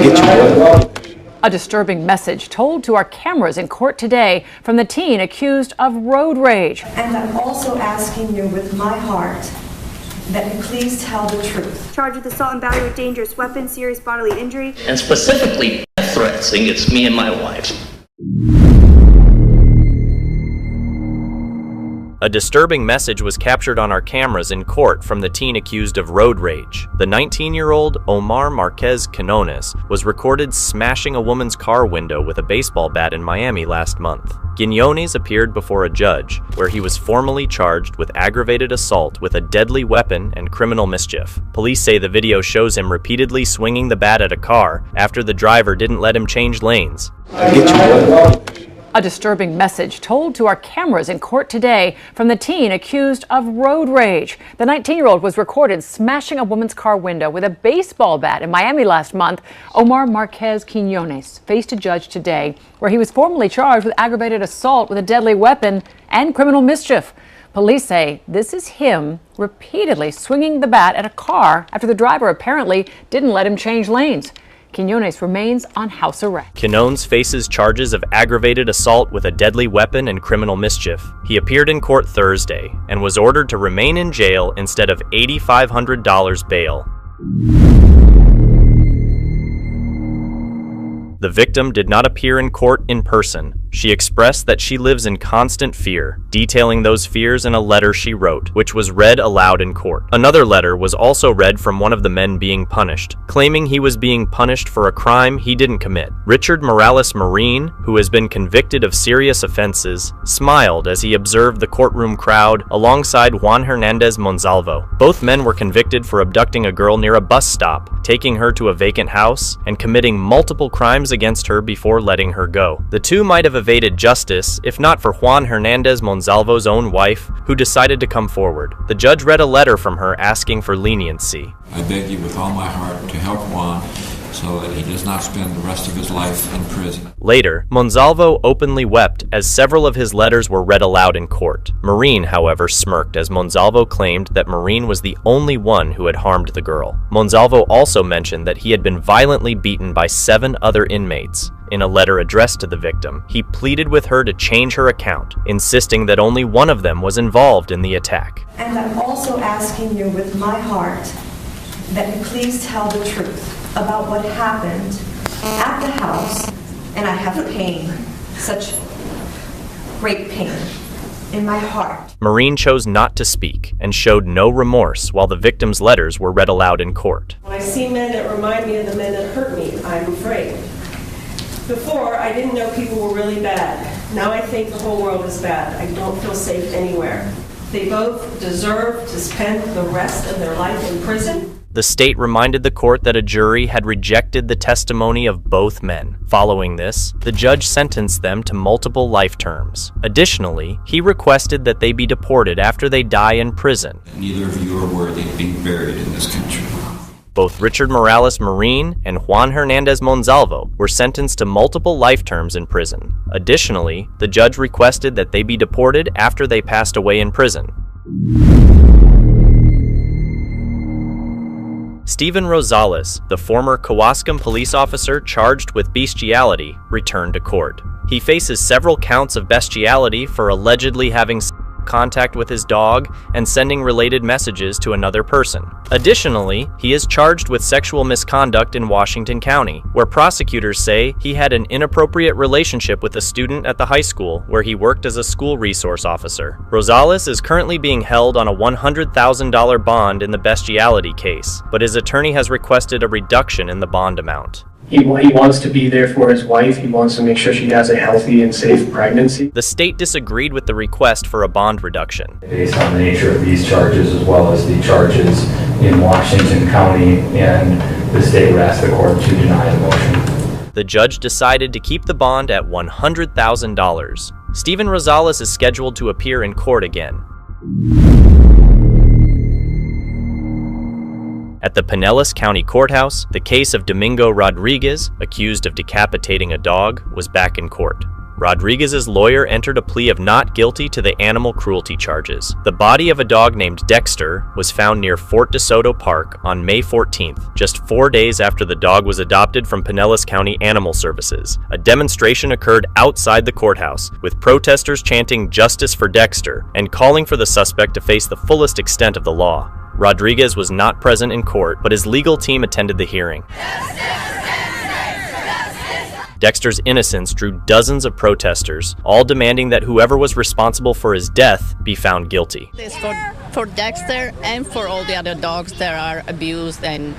A disturbing message told to our cameras in court today from the teen accused of road rage. And I'm also asking you with my heart that you please tell the truth. Charged with assault and battery with dangerous weapon, serious bodily injury. And specifically death threats against me and my wife. A disturbing message was captured on our cameras in court from the teen accused of road rage. The 19-year-old Omar Marquez Quinones was recorded smashing a woman's car window with a baseball bat in Miami last month. Quinones appeared before a judge, where he was formally charged with aggravated assault with a deadly weapon and criminal mischief. Police say the video shows him repeatedly swinging the bat at a car after the driver didn't let him change lanes. A disturbing message told to our cameras in court today from the teen accused of road rage. The 19-year-old was recorded smashing a woman's car window with a baseball bat in Miami last month. Omar Marquez Quinones faced a judge today where he was formally charged with aggravated assault with a deadly weapon and criminal mischief. Police say this is him repeatedly swinging the bat at a car after the driver apparently didn't let him change lanes. Quinones remains on house arrest. Quinones faces charges of aggravated assault with a deadly weapon and criminal mischief. He appeared in court Thursday and was ordered to remain in jail instead of $8,500 bail. The victim did not appear in court in person. She expressed that she lives in constant fear, detailing those fears in a letter she wrote, which was read aloud in court. Another letter was also read from one of the men being punished, claiming he was being punished for a crime he didn't commit. Richard Morales Marin, who has been convicted of serious offenses, smiled as he observed the courtroom crowd alongside Juan Hernandez Monsalvo. Both men were convicted for abducting a girl near a bus stop, taking her to a vacant house, and committing multiple crimes against her before letting her go. The two might have evaded justice if not for Juan Hernandez Monsalvo's own wife, who decided to come forward. The judge read a letter from her asking for leniency. I beg you with all my heart to help Juan so that he does not spend the rest of his life in prison. Later, Monsalvo openly wept as several of his letters were read aloud in court. Marin, however, smirked as Monsalvo claimed that Marin was the only one who had harmed the girl. Monsalvo also mentioned that he had been violently beaten by 7 other inmates. In a letter addressed to the victim, he pleaded with her to change her account, insisting that only one of them was involved in the attack. And I'm also asking you with my heart that you please tell the truth about what happened at the house. And I have pain, such great pain in my heart. Marin chose not to speak and showed no remorse while the victim's letters were read aloud in court. When I see men that remind me of the men that hurt me, I'm afraid. Before, I didn't know people were really bad. Now I think the whole world is bad. I don't feel safe anywhere. They both deserve to spend the rest of their life in prison. The state reminded the court that a jury had rejected the testimony of both men. Following this, the judge sentenced them to multiple life terms. Additionally, he requested that they be deported after they die in prison. Neither of you are worthy of being buried in this country. Both Richard Morales Marin and Juan Hernandez Monsalvo were sentenced to multiple life terms in prison. Additionally, the judge requested that they be deported after they passed away in prison. Steven Rosales, the former Kewaskum police officer charged with bestiality, returned to court. He faces several counts of bestiality for allegedly having contact with his dog and sending related messages to another person. Additionally, he is charged with sexual misconduct in Washington County, where prosecutors say he had an inappropriate relationship with a student at the high school where he worked as a school resource officer. Rosales is currently being held on a $100,000 bond in the bestiality case, but his attorney has requested a reduction in the bond amount. He wants to be there for his wife. He wants to make sure she has a healthy and safe pregnancy. The state disagreed with the request for a bond reduction. Based on the nature of these charges, as well as the charges in Washington County, and the state would ask the court to deny the motion. The judge decided to keep the bond at $100,000. Steven Rosales is scheduled to appear in court again. At the Pinellas County Courthouse, the case of Domingo Rodriguez, accused of decapitating a dog, was back in court. Rodriguez's lawyer entered a plea of not guilty to the animal cruelty charges. The body of a dog named Dexter was found near Fort DeSoto Park on May 14th, just 4 days after the dog was adopted from Pinellas County Animal Services. A demonstration occurred outside the courthouse, with protesters chanting "Justice for Dexter" and calling for the suspect to face the fullest extent of the law. Rodriguez was not present in court, but his legal team attended the hearing. Dexter's innocence drew dozens of protesters, all demanding that whoever was responsible for his death be found guilty. It's for Dexter and for all the other dogs that are abused and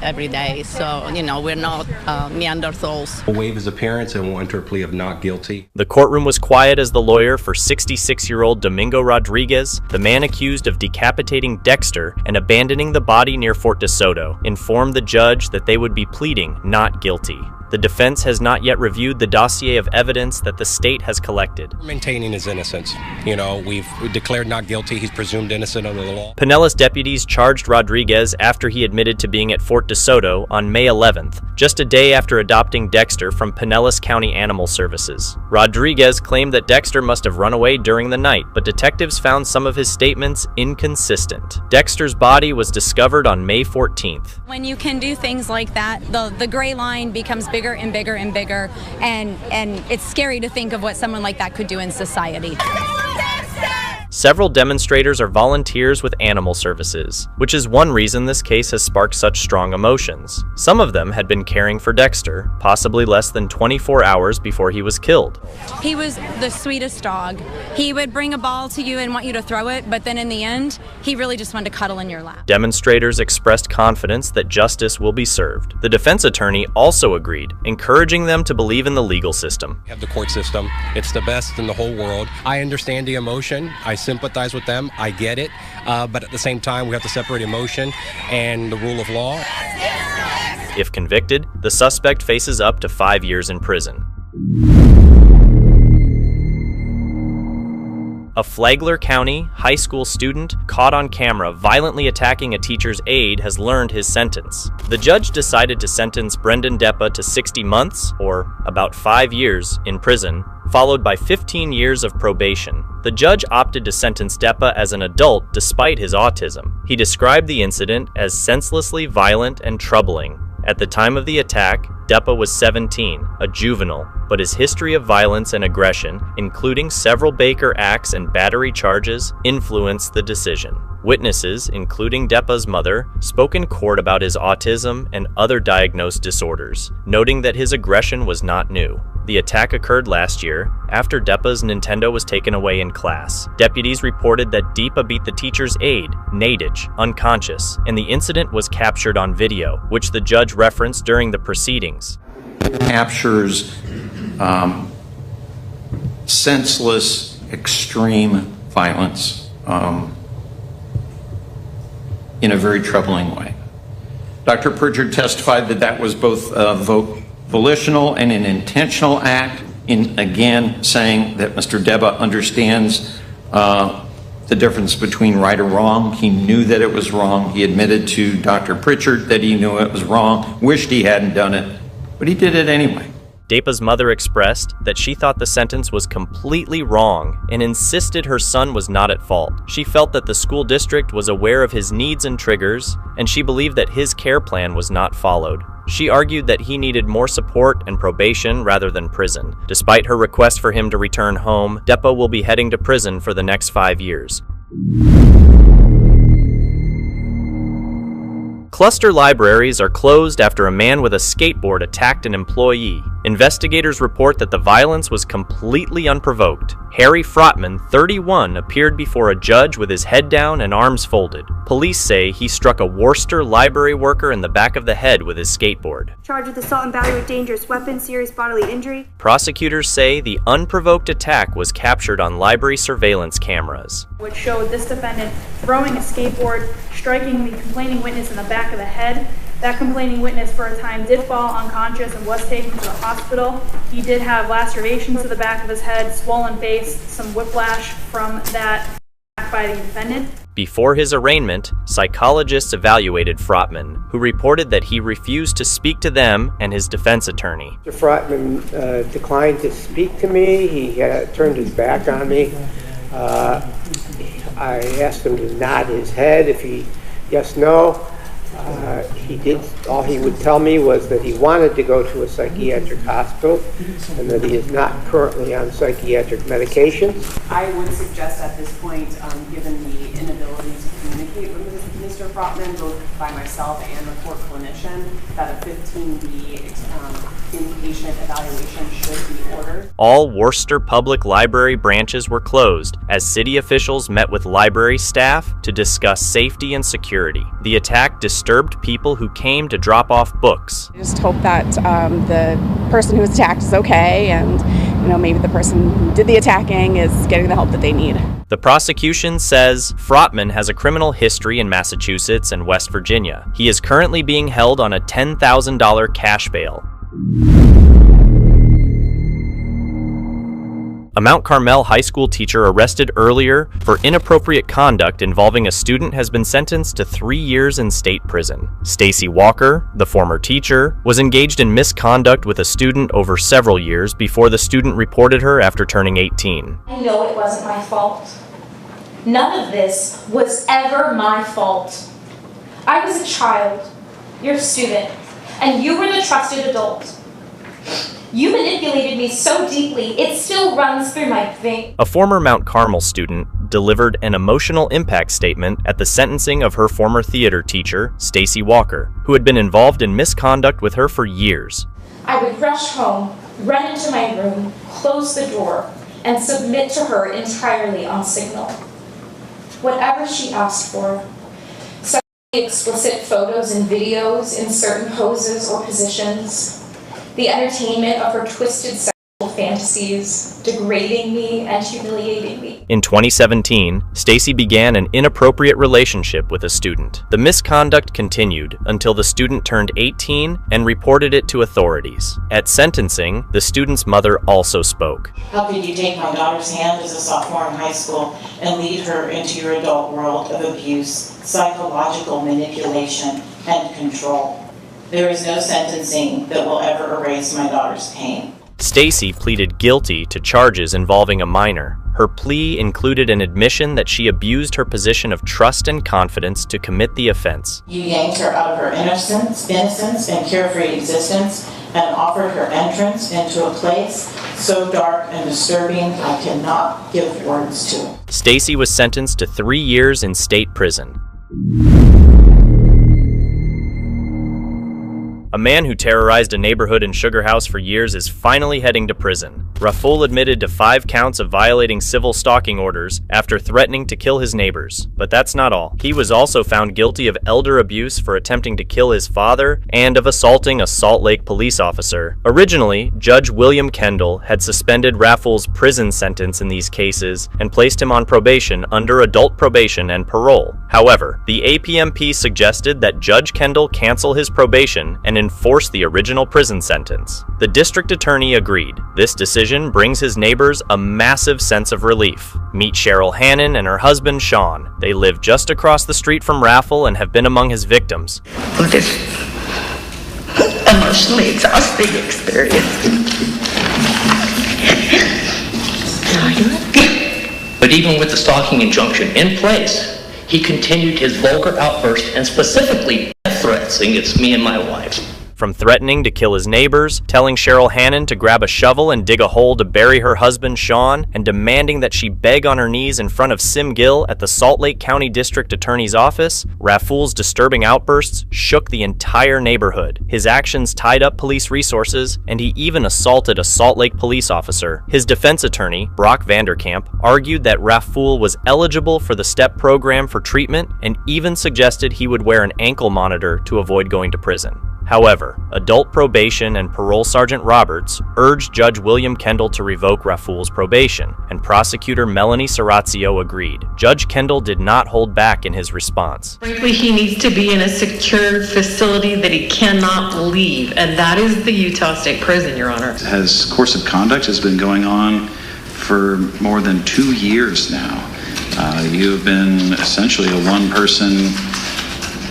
every day. So, we're not Neanderthals. We'll waive his appearance and we'll enter a plea of not guilty. The courtroom was quiet as the lawyer for 66-year-old Domingo Rodriguez, the man accused of decapitating Dexter and abandoning the body near Fort DeSoto, informed the judge that they would be pleading not guilty. The defense has not yet reviewed the dossier of evidence that the state has collected. Maintaining his innocence. We've declared not guilty. He's presumed innocent under the law. Pinellas deputies charged Rodriguez after he admitted to being at Fort DeSoto on May 11th, just a day after adopting Dexter from Pinellas County Animal Services. Rodriguez claimed that Dexter must have run away during the night, but detectives found some of his statements inconsistent. Dexter's body was discovered on May 14th. When you can do things like that, the gray line becomes bigger and bigger and bigger, and it's scary to think of what someone like that could do in society. Several demonstrators are volunteers with Animal Services, which is one reason this case has sparked such strong emotions. Some of them had been caring for Dexter, possibly less than 24 hours before he was killed. He was the sweetest dog. He would bring a ball to you and want you to throw it, but then in the end, he really just wanted to cuddle in your lap. Demonstrators expressed confidence that justice will be served. The defense attorney also agreed, encouraging them to believe in the legal system. We have the court system. It's the best in the whole world. I understand the emotion. I sympathize with them. I get it. But at the same time, we have to separate emotion and the rule of law. If convicted, the suspect faces up to 5 years in prison. A Flagler County high school student caught on camera violently attacking a teacher's aide has learned his sentence. The judge decided to sentence Brendan Deppa to 60 months, or about 5 years, in prison, followed by 15 years of probation. The judge opted to sentence Deppa as an adult despite his autism. He described the incident as senselessly violent and troubling. At the time of the attack, Deppa was 17, a juvenile, but his history of violence and aggression, including several Baker acts and battery charges, influenced the decision. Witnesses, including Deppa's mother, spoke in court about his autism and other diagnosed disorders, noting that his aggression was not new. The attack occurred last year, after Deppa's Nintendo was taken away in class. Deputies reported that Deepa beat the teacher's aide, Nadej, unconscious, and the incident was captured on video, which the judge referenced during the proceedings. Captures senseless, extreme violence in a very troubling way. Dr. Pritchard testified that that was both volitional and an intentional act, in again saying that Mr. Deppa understands the difference between right or wrong. He knew that it was wrong. He admitted to Dr. Pritchard that he knew it was wrong, wished he hadn't done it, but he did it anyway. Depa's mother expressed that she thought the sentence was completely wrong and insisted her son was not at fault. She felt that the school district was aware of his needs and triggers, and she believed that his care plan was not followed. She argued that he needed more support and probation rather than prison. Despite her request for him to return home, Deppa will be heading to prison for the next 5 years. Cluster libraries are closed after a man with a skateboard attacked an employee. Investigators report that the violence was completely unprovoked. Harry Frotman, 31, appeared before a judge with his head down and arms folded. Police say he struck a Worcester library worker in the back of the head with his skateboard. Charged with assault and battery with dangerous weapon, serious bodily injury. Prosecutors say the unprovoked attack was captured on library surveillance cameras, which showed this defendant throwing a skateboard, striking the complaining witness in the back of the head. That complaining witness for a time did fall unconscious and was taken to the hospital. He did have lacerations to the back of his head, swollen face, some whiplash from that attack by the defendant. Before his arraignment, psychologists evaluated Frotman, who reported that he refused to speak to them and his defense attorney. Mr. Frotman declined to speak to me. He turned his back on me. I asked him to nod his head if he, yes, no. He did. All he would tell me was that he wanted to go to a psychiatric hospital and that he is not currently on psychiatric medications. I would suggest at this point, given the inability to communicate with Mr. Frotman, both by myself and the court clinician, that a 15B inpatient evaluation should be ordered. All Worcester Public Library branches were closed as city officials met with library staff to discuss safety and security. The attack disturbed people who came to drop off books. I just hope that the person who was attacked is okay, and maybe the person who did the attacking is getting the help that they need. The prosecution says Frotman has a criminal history in Massachusetts and West Virginia. He is currently being held on a $10,000 cash bail. A Mount Carmel high school teacher arrested earlier for inappropriate conduct involving a student has been sentenced to 3 years in state prison. Stacy Walker, the former teacher, was engaged in misconduct with a student over several years before the student reported her after turning 18. I know it wasn't my fault. None of this was ever my fault. I was a child, your student, and you were the trusted adult. You manipulated me so deeply, it still runs through my veins. A former Mount Carmel student delivered an emotional impact statement at the sentencing of her former theater teacher, Stacy Walker, who had been involved in misconduct with her for years. I would rush home, run into my room, close the door, and submit to her entirely on signal. Whatever she asked for, sexually explicit photos and videos in certain poses or positions, the entertainment of her twisted sexual fantasies, degrading me and humiliating me. In 2017, Stacy began an inappropriate relationship with a student. The misconduct continued until the student turned 18 and reported it to authorities. At sentencing, the student's mother also spoke. How could you take my daughter's hand as a sophomore in high school and lead her into your adult world of abuse, psychological manipulation, and control? There is no sentencing that will ever erase my daughter's pain. Stacy pleaded guilty to charges involving a minor. Her plea included an admission that she abused her position of trust and confidence to commit the offense. You yanked her out of her innocence and carefree existence and offered her entrance into a place so dark and disturbing I cannot give words to. Stacy was sentenced to 3 years in state prison. A man who terrorized a neighborhood in Sugar House for years is finally heading to prison. Rafoul admitted to 5 counts of violating civil stalking orders after threatening to kill his neighbors. But that's not all. He was also found guilty of elder abuse for attempting to kill his father and of assaulting a Salt Lake police officer. Originally, Judge William Kendall had suspended Rafoul's prison sentence in these cases and placed him on probation under adult probation and parole. However, the APMP suggested that Judge Kendall cancel his probation and enforce the original prison sentence. The district attorney agreed. This decision brings his neighbors a massive sense of relief. Meet Cheryl Hannon and her husband Sean. They live just across the street from Rafoul and have been among his victims. This emotionally exhausting experience. But even with the stalking injunction in place, he continued his vulgar outburst and specifically death threats against me and my wife. From threatening to kill his neighbors, telling Cheryl Hannon to grab a shovel and dig a hole to bury her husband Sean, and demanding that she beg on her knees in front of Sim Gill at the Salt Lake County District Attorney's office, Rafoul's disturbing outbursts shook the entire neighborhood. His actions tied up police resources, and he even assaulted a Salt Lake police officer. His defense attorney, Brock Vanderkamp, argued that Rafoul was eligible for the STEP program for treatment and even suggested he would wear an ankle monitor to avoid going to prison. However, adult probation and parole sergeant Roberts urged Judge William Kendall to revoke Rafoul's probation, and prosecutor Melanie Sorazio agreed. Judge Kendall did not hold back in his response. Frankly, he needs to be in a secured facility that he cannot leave, and that is the Utah State Prison, Your Honor. His course of conduct has been going on for more than 2 years now. You've been essentially a one-person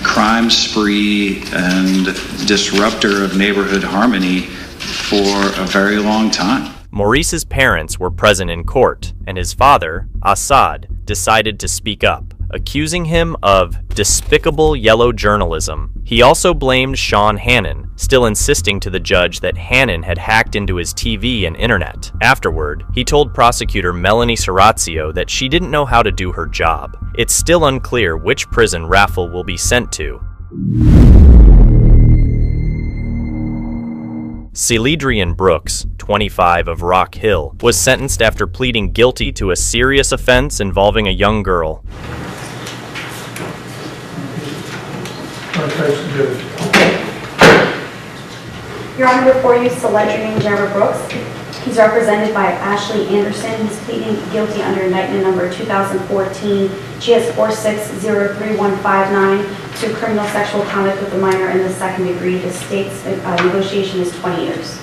crime spree and disruptor of neighborhood harmony for a very long time. Maurice's parents were present in court, and his father, Assad, decided to speak up, accusing him of despicable yellow journalism. He also blamed Sean Hannon, still insisting to the judge that Hannon had hacked into his TV and internet. Afterward, he told prosecutor Melanie Sorazio that she didn't know how to do her job. It's still unclear which prison Raffel will be sent to. Celedrian Brooks, 25 of Rock Hill, was sentenced after pleading guilty to a serious offense involving a young girl. Your Honor, before you, Celedrian Gerald Brooks. He's represented by Ashley Anderson. He's pleading guilty under indictment number 2014 GS 46031159 to criminal sexual conduct with a minor in the second degree. The state's negotiation is 20 years.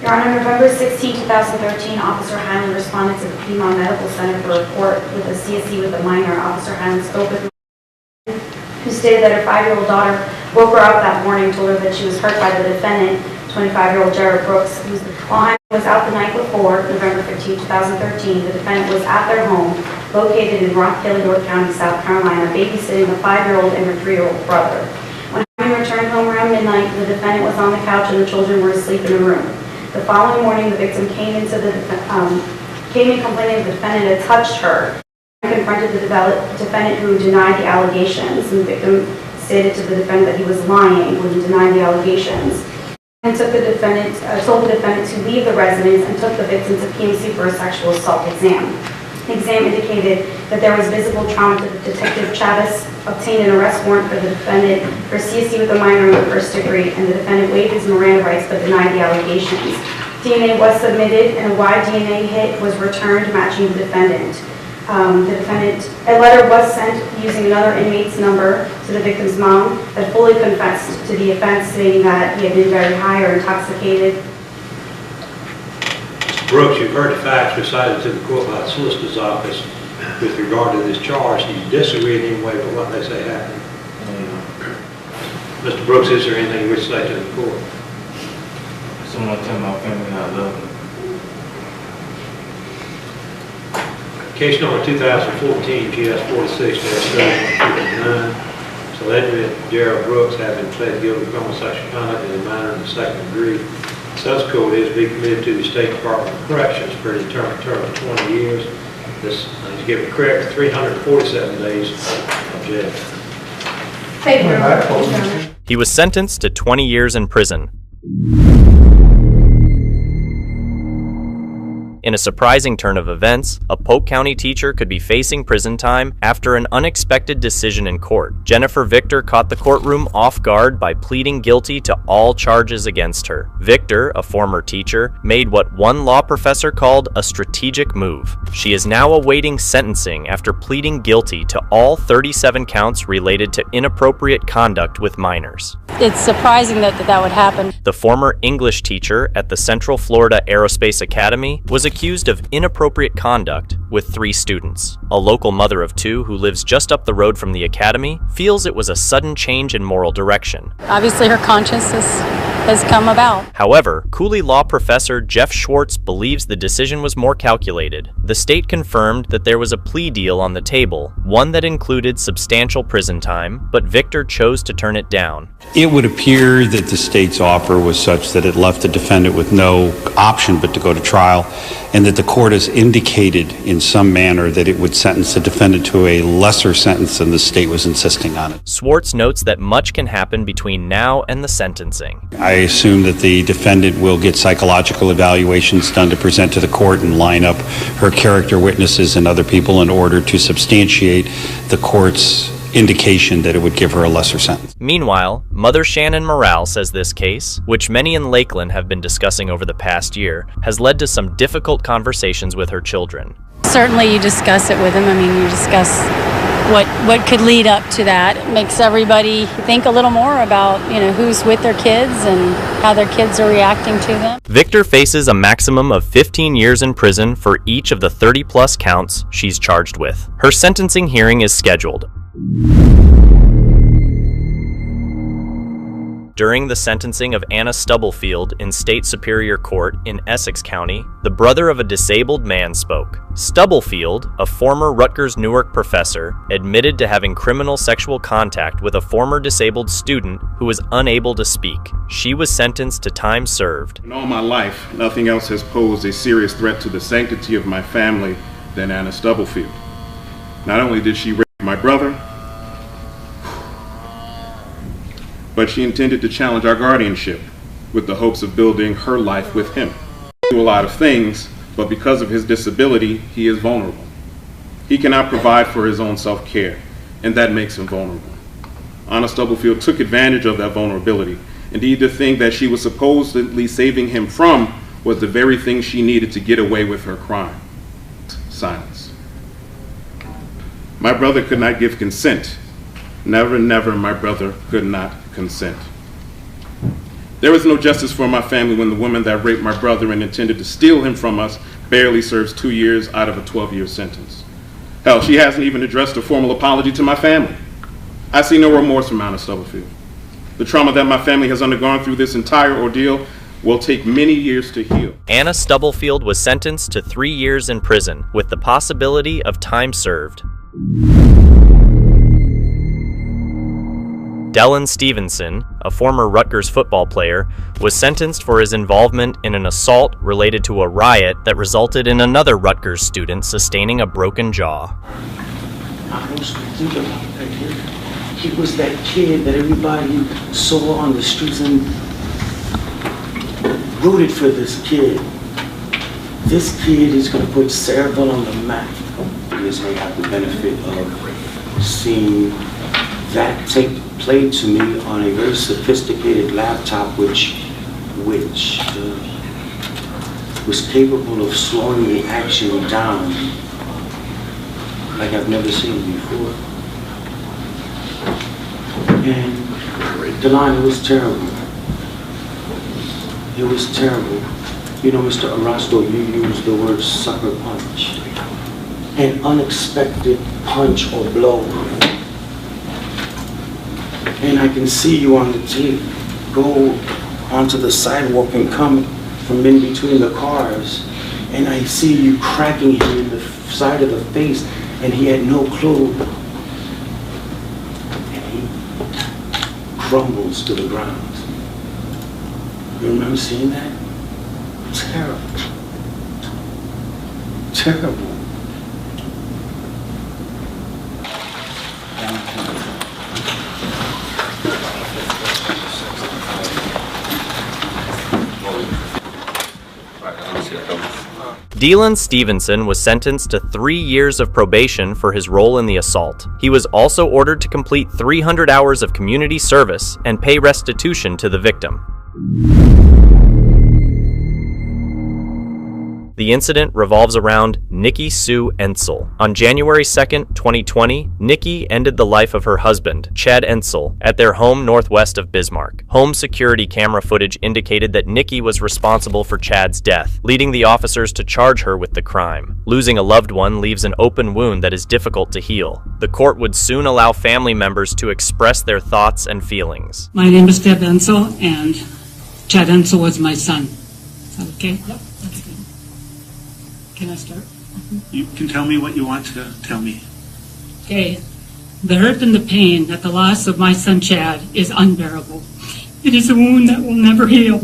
Your Honor, November 16, 2013, Officer Hannon responded to the Piedmont Medical Center for a report with a CSE with a minor. Officer Hannon spoke with who stated that her 5-year-old daughter woke her up that morning, told her that she was hurt by the defendant, 25-year-old Jared Brooks, while Hannon was out the night before, November 15, 2013. The defendant was at their home, located in Rock Hill, York County, South Carolina, babysitting a 5-year-old and her 3-year-old brother. When Hannon returned home around midnight, the defendant was on the couch and the children were asleep in the room. The following morning, the victim came in complaining the defendant had touched her. Confronted the defendant, who denied the allegations, and the victim stated to the defendant that he was lying when he denied the allegations. And told the defendant to leave the residence and took the victim to PMC for a sexual assault exam. The exam indicated that there was visible trauma. Detective Chavez obtained an arrest warrant for the defendant for CSE with a minor in the first degree, and the defendant waived his Miranda rights but denied the allegations. DNA was submitted, and a Y DNA hit was returned matching the defendant. A letter was sent using another inmate's number to the victim's mom that fully confessed to the offense, stating that he had been very high or intoxicated. Mr. Brooks, you've heard the facts recited to the court by the solicitor's office with regard to this charge. Do you disagree in any way with what they say happened? Mr. Brooks, is there anything you wish to say to the court? Someone tell my family how I love them. Case number 2014 GS 46-3159. Celedrian Gerald Brooks, having pled guilty to criminal sexual conduct in a minor in the second degree, subsequently is to be committed to the State Department of Corrections for a determined term of 20 years. This is given correct 347 days of jail. He was sentenced to 20 years in prison. In a surprising turn of events, a Polk County teacher could be facing prison time after an unexpected decision in court. Jennifer Victor caught the courtroom off guard by pleading guilty to all charges against her. Victor, a former teacher, made what one law professor called a strategic move. She is now awaiting sentencing after pleading guilty to all 37 counts related to inappropriate conduct with minors. It's surprising that would happen. The former English teacher at the Central Florida Aerospace Academy was accused of inappropriate conduct with 3 students. A local mother of 2 who lives just up the road from the academy feels it was a sudden change in moral direction. Obviously her conscience has come about. However, Cooley law professor Jeff Schwartz believes the decision was more calculated. The state confirmed that there was a plea deal on the table, one that included substantial prison time, but Victor chose to turn it down. It would appear that the state's offer was such that it left the defendant with no option but to go to trial, and that the court has indicated in some manner that it would sentence the defendant to a lesser sentence than the state was insisting on it. Schwartz notes that much can happen between now and the sentencing. I assume that the defendant will get psychological evaluations done to present to the court and line up her character witnesses and other people in order to substantiate the court's indication that it would give her a lesser sentence. Meanwhile, Mother Shannon Morale says this case, which many in Lakeland have been discussing over the past year, has led to some difficult conversations with her children. Certainly you discuss it with them. I mean, you discuss what could lead up to that. It makes everybody think a little more about, who's with their kids and how their kids are reacting to them. Victor faces a maximum of 15 years in prison for each of the 30-plus counts she's charged with. Her sentencing hearing is scheduled. During the sentencing of Anna Stubblefield in State Superior Court in Essex County, the brother of a disabled man spoke. Stubblefield, a former Rutgers Newark professor, admitted to having criminal sexual contact with a former disabled student who was unable to speak. She was sentenced to time served. In all my life, nothing else has posed a serious threat to the sanctity of my family than Anna Stubblefield. Not only did she rape my brother, but she intended to challenge our guardianship with the hopes of building her life with him. He can do a lot of things, but because of his disability, he is vulnerable. He cannot provide for his own self-care, and that makes him vulnerable. Anna Stubblefield took advantage of that vulnerability. Indeed, the thing that she was supposedly saving him from was the very thing she needed to get away with her crime: silence. My brother could not give consent. Never, never, my brother could not consent. There was no justice for my family when the woman that raped my brother and intended to steal him from us barely serves 2 years out of a 12-year sentence. Hell, she hasn't even addressed a formal apology to my family. I see no remorse from Anna Stubblefield. The trauma that my family has undergone through this entire ordeal will take many years to heal. Anna Stubblefield was sentenced to 3 years in prison with the possibility of time served. Dylan Stevenson, a former Rutgers football player, was sentenced for his involvement in an assault related to a riot that resulted in another Rutgers student sustaining a broken jaw. I was thinking about that kid. He was that kid that everybody saw on the streets and rooted for this kid. This kid is going to put Saraville on the map. This may have the benefit of seeing that take played to me on a very sophisticated laptop which was capable of slowing the action down like I've never seen before. And Delon, it was terrible. It was terrible. You know, Mr. Arasto, you used the word sucker punch. An unexpected punch or blow. And I can see you on the tape go onto the sidewalk and come from in between the cars. And I see you cracking him in the side of the face, and he had no clue. And he crumbles to the ground. You remember seeing that? Terrible. Terrible. Dylan Stevenson was sentenced to 3 years of probation for his role in the assault. He was also ordered to complete 300 hours of community service and pay restitution to the victim. The incident revolves around Nikki Sue Ensel. On January 2nd, 2020, Nikki ended the life of her husband, Chad Ensel, at their home northwest of Bismarck. Home security camera footage indicated that Nikki was responsible for Chad's death, leading the officers to charge her with the crime. Losing a loved one leaves an open wound that is difficult to heal. The court would soon allow family members to express their thoughts and feelings. My name is Deb Ensel, and Chad Ensel was my son. Is that okay? Yep, that's good. Can I start? You can tell me what you want to tell me. Okay. The hurt and the pain at the loss of my son Chad is unbearable. It is a wound that will never heal.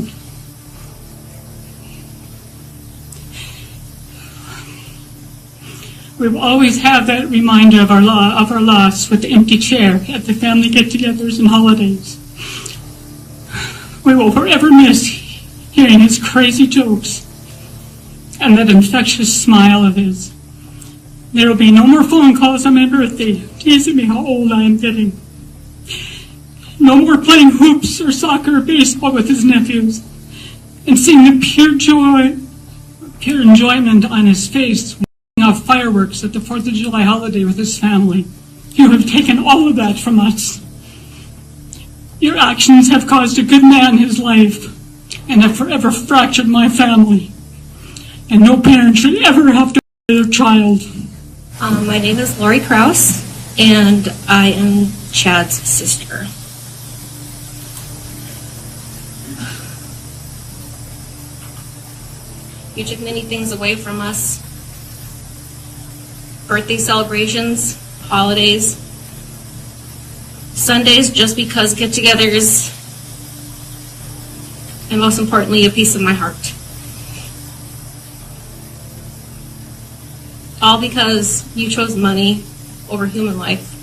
We will always have that reminder of our loss with the empty chair at the family get-togethers and holidays. We will forever miss hearing his crazy jokes and that infectious smile of his. There will be no more phone calls on my birthday teasing me how old I am getting. No more playing hoops or soccer or baseball with his nephews and seeing the pure joy, pure enjoyment on his face watching off fireworks at the 4th of July holiday with his family. You have taken all of that from us. Your actions have caused a good man his life and have forever fractured my family. And no parent should ever have to hurt their child. My name is Lori Krause, and I am Chad's sister. You took many things away from us. Birthday celebrations, holidays, Sundays just because get-togethers, and most importantly, a piece of my heart. All because you chose money over human life.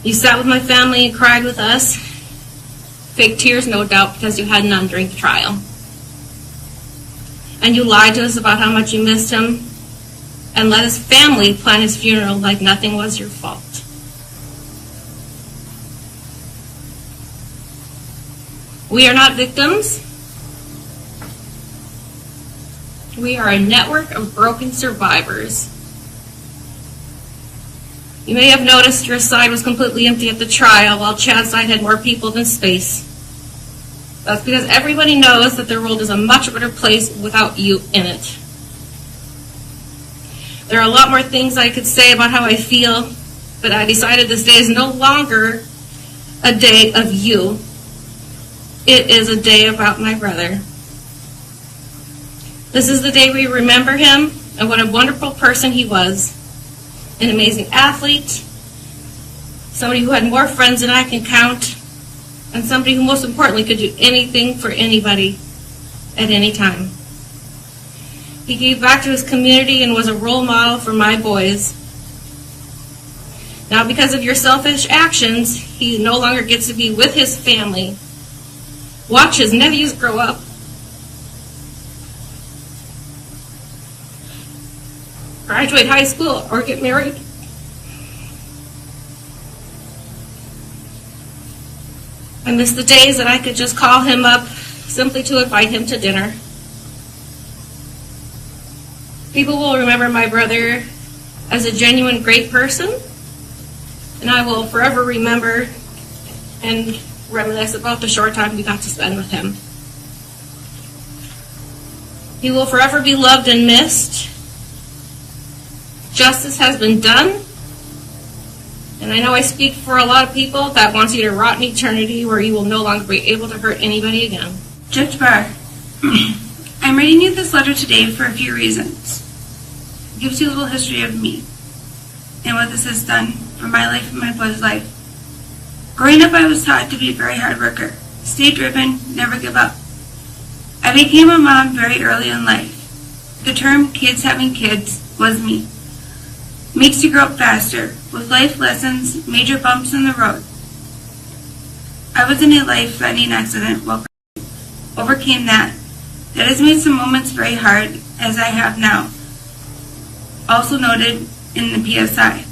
You sat with my family and cried with us. Fake tears, no doubt, because you had none during the trial. And you lied to us about how much you missed him and let his family plan his funeral like nothing was your fault. We are not victims. We are a network of broken survivors. You may have noticed your side was completely empty at the trial, while Chad's side had more people than space. That's because everybody knows that their world is a much better place without you in it. There are a lot more things I could say about how I feel, but I decided this day is no longer a day of you. It is a day about my brother. This is the day we remember him and what a wonderful person he was. An amazing athlete, somebody who had more friends than I can count, and somebody who most importantly could do anything for anybody at any time. He gave back to his community and was a role model for my boys. Now, because of your selfish actions, he no longer gets to be with his family, watch his nephews grow up, graduate high school, or get married. I miss the days that I could just call him up simply to invite him to dinner. People will remember my brother as a genuine great person, and I will forever remember and reminisce about the short time we got to spend with him. He will forever be loved and missed. Justice has been done, and I know I speak for a lot of people that wants you to rot in eternity where you will no longer be able to hurt anybody again. Judge Barr, I'm writing you this letter today for a few reasons. It gives you a little history of me and what this has done for my life and my boy's life. Growing up, I was taught to be a very hard worker, stay driven, never give up. I became a mom very early in life. The term kids having kids was me. Makes you grow up faster, with life lessons, major bumps in the road. I was in a life-threatening accident while overcame that. That has made some moments very hard, as I have now. Also noted in the PSI.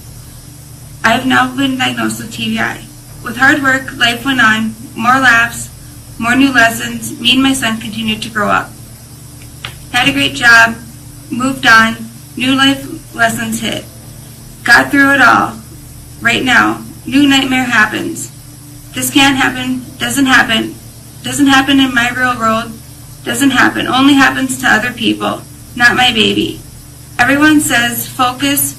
I have now been diagnosed with TBI. With hard work, life went on, more laughs, more new lessons. Me and my son continued to grow up. Had a great job, moved on, new life lessons hit. Got through it all. Right now, new nightmare happens. This can't happen, doesn't happen in my real world, doesn't happen, only happens to other people, not my baby. Everyone says focus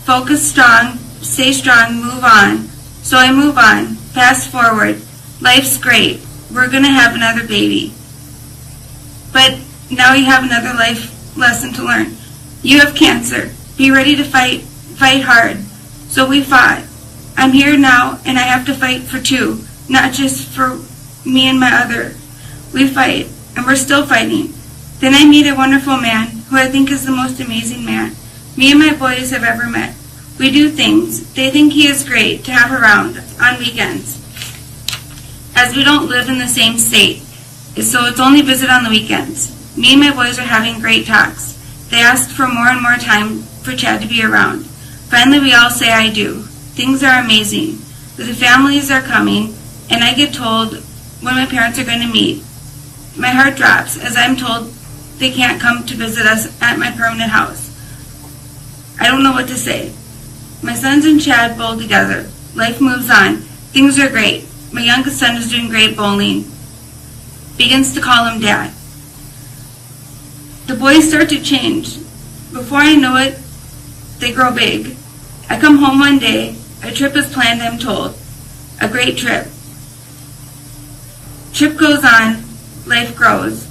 strong, stay strong, move on. So I move on, fast forward, life's great, we're gonna have another baby. But now you have another life lesson to learn. You have cancer, be ready to fight hard. So we fought. I'm here now, and I have to fight for two, not just for me and my other. We fight, and we're still fighting. Then I meet a wonderful man, who I think is the most amazing man me and my boys have ever met. We do things. They think he is great to have around on weekends, as we don't live in the same state, so it's only visit on the weekends. Me and my boys are having great talks. They ask for more and more time for Chad to be around. Finally, we all say I do. Things are amazing. The families are coming, and I get told when my parents are going to meet. My heart drops as I'm told they can't come to visit us at my permanent house. I don't know what to say. My sons and Chad bowl together. Life moves on. Things are great. My youngest son is doing great bowling. Begins to call him Dad. The boys start to change. Before I know it, they grow big. I come home one day. A trip is planned, I'm told. A great trip. Trip goes on. Life grows.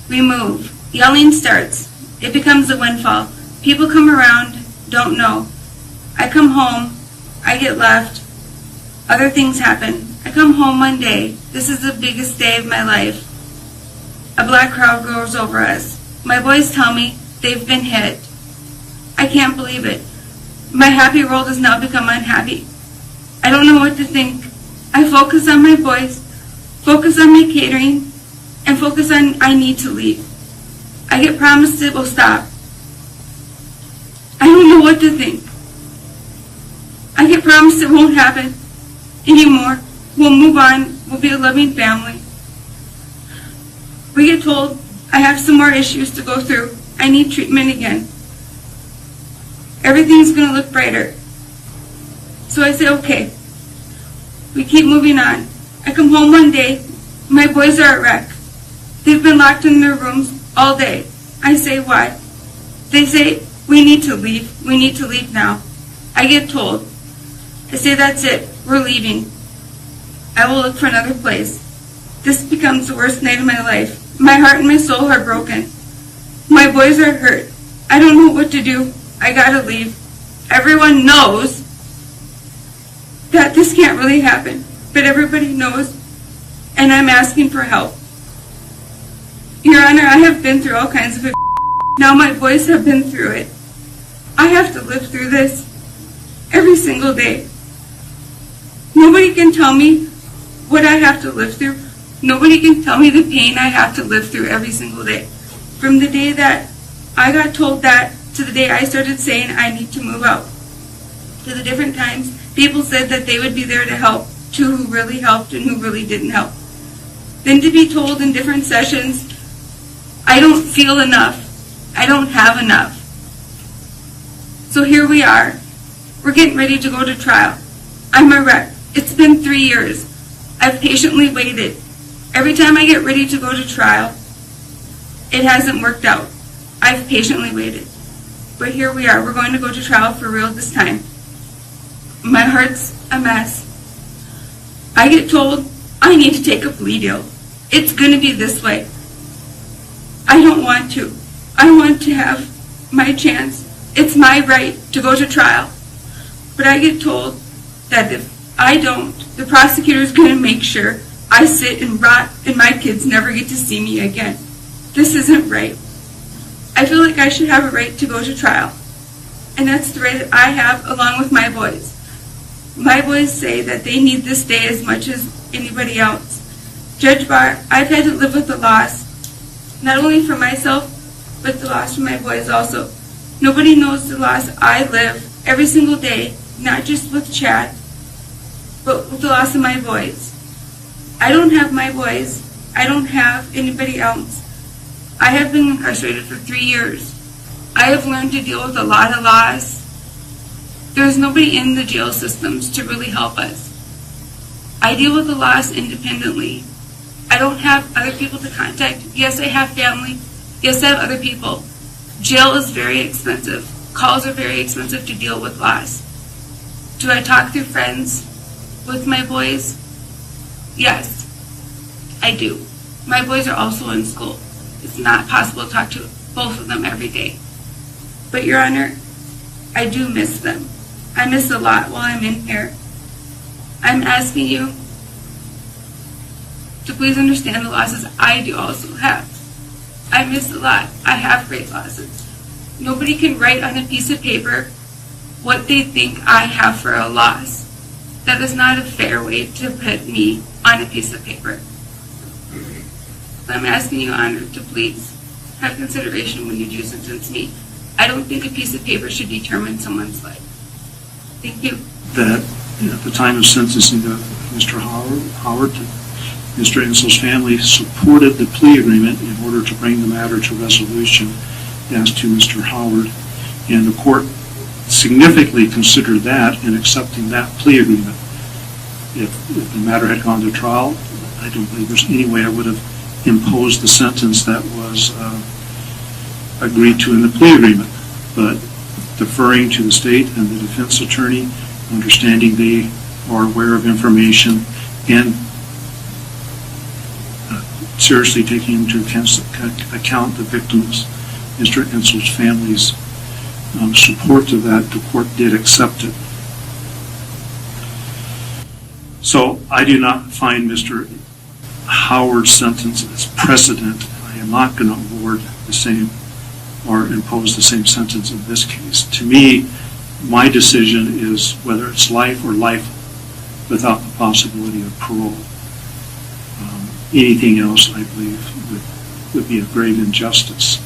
We move. Yelling starts. It becomes a windfall. People come around, don't know. I come home. I get left. Other things happen. I come home one day. This is the biggest day of my life. A black crowd goes over us. My boys tell me they've been hit. I can't believe it. My happy world has now become unhappy. I don't know what to think. I focus on my boys, focus on my catering, and focus on I need to leave. I get promised it will stop. I don't know what to think. I get promised it won't happen anymore. We'll move on. We'll be a loving family. We get told I have some more issues to go through. I need treatment again. Everything's going to look brighter. So I say, okay. We keep moving on. I come home one day. My boys are at wreck. They've been locked in their rooms all day. I say, why? They say, we need to leave. We need to leave now. I get told. I say, that's it. We're leaving. I will look for another place. This becomes the worst night of my life. My heart and my soul are broken. My boys are hurt. I don't know what to do. I gotta leave. Everyone knows that this can't really happen, but everybody knows, and I'm asking for help. Your Honor, I have been through all kinds of it. Now my boys have been through it. I have to live through this every single day. Nobody can tell me what I have to live through. Nobody can tell me the pain I have to live through every single day. From the day that I got told that to the day I started saying I need to move out. To the different times people said that they would be there to help, to who really helped and who really didn't help. Then to be told in different sessions, I don't feel enough. I don't have enough. So here we are. We're getting ready to go to trial. I'm a wreck. It's been 3 years. I've patiently waited. Every time I get ready to go to trial, it hasn't worked out. I've patiently waited. But here we are. We're going to go to trial for real this time. My heart's a mess. I get told I need to take a plea deal. It's going to be this way. I don't want to. I want to have my chance. It's my right to go to trial. But I get told that if I don't, the prosecutor's going to make sure I sit and rot and my kids never get to see me again. This isn't right. I feel like I should have a right to go to trial. And that's the right that I have along with my boys. My boys say that they need this day as much as anybody else. Judge Barr, I've had to live with the loss, not only for myself, but the loss for my boys also. Nobody knows the loss I live every single day, not just with Chad, but with the loss of my boys. I don't have my boys. I don't have anybody else. I have been incarcerated for 3 years. I have learned to deal with a lot of loss. There's nobody in the jail systems to really help us. I deal with the loss independently. I don't have other people to contact. Yes, I have family. Yes, I have other people. Jail is very expensive. Calls are very expensive to deal with loss. Do I talk through friends with my boys? Yes, I do. My boys are also in school. It's not possible to talk to both of them every day. But Your Honor, I do miss them. I miss a lot while I'm in here. I'm asking you to please understand the losses I do also have. I miss a lot. I have great losses. Nobody can write on a piece of paper what they think I have for a loss. That is not a fair way to put me on a piece of paper. I'm asking you, Honor, to please have consideration when you do sentence me. I don't think a piece of paper should determine someone's life. Thank you. That at the time of sentencing of Mr. Howard, Mr. Insel's family supported the plea agreement in order to bring the matter to resolution as to Mr. Howard, and the court significantly consider that in accepting that plea agreement. If the matter had gone to trial, I don't believe there's any way I would have imposed the sentence that was agreed to in the plea agreement. But deferring to the state and the defense attorney, understanding they are aware of information, and seriously taking into account the victim's, Mr. Ensel's family's support to that, the court did accept it. So I do not find Mr. Howard's sentence as precedent. I am not going to award the same or impose the same sentence in this case. To me, my decision is whether it's life or life without the possibility of parole. Anything else, I believe, would be a grave injustice.